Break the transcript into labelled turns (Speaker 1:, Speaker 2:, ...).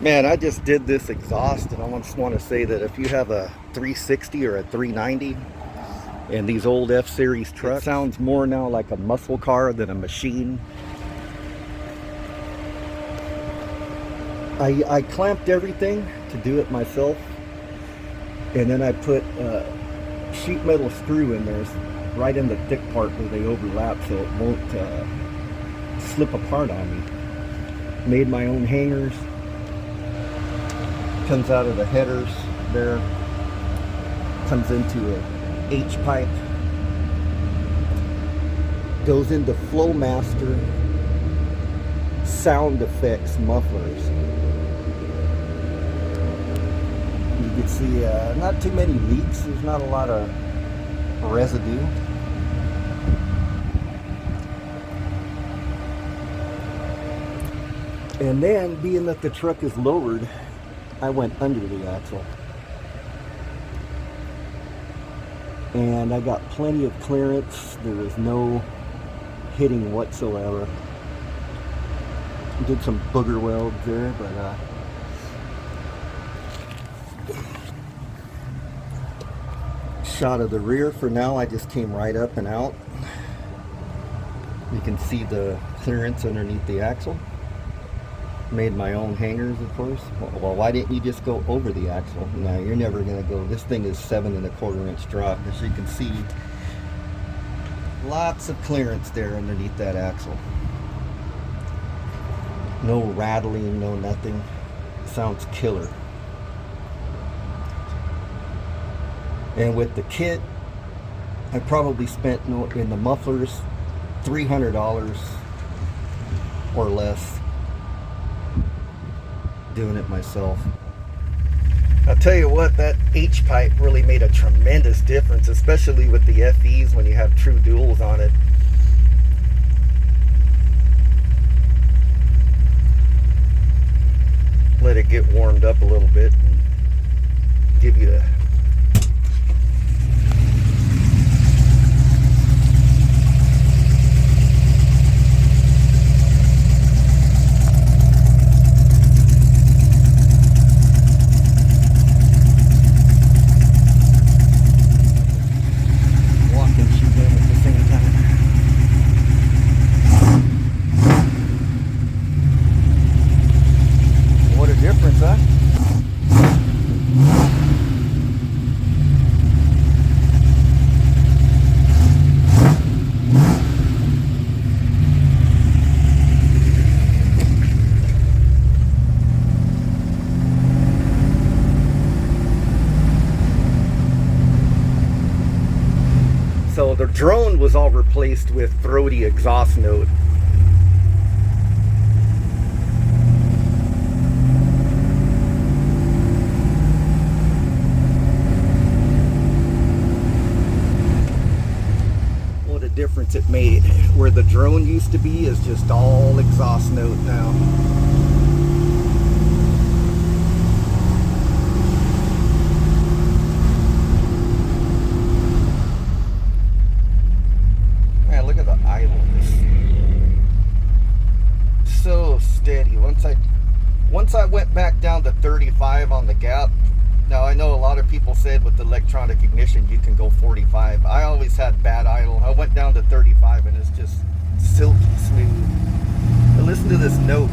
Speaker 1: Man, I just did this exhaust, and I just want to say that if you have a 360 or a 390 and these old F-Series trucks, it sounds more now like a muscle car than a machine. I clamped everything to do it myself, and then I put a sheet metal screw in there right in the thick part where they overlap so it won't slip apart on me. Made my own hangers. Comes out of the headers there, comes into a H pipe, goes into Flowmaster sound effects mufflers. You can see not too many leaks, there's not a lot of residue. And then, being that the truck is lowered, I went under the axle. And I got plenty of clearance. There was no hitting whatsoever. Did some booger welds there, but shot of the rear for now, I just came right up and out. You can see the clearance underneath the axle. Made my own hangers, of course. Well, why didn't you just go over the axle? No, you're never going to go. This thing is 7 1/4 inch drop. As you can see, lots of clearance there underneath that axle. No rattling, no nothing. Sounds killer. And with the kit, I probably spent in the mufflers $300 or less doing it myself. I'll tell you what, that H pipe really made a tremendous difference, especially with the FEs when you have true duals on it. Let it get warmed up a little bit and give you a difference, huh? So the drone was all replaced with throaty exhaust note. Difference it made. Where the drone used to be is just all exhaust note now. Man, look at the idle. So steady. Once I went back down to 35 on the gap. Now, I know a lot of people said with the electronic ignition you can go 45. I always had bad idle. I went down to 35 and it's just silky smooth. But listen to this note.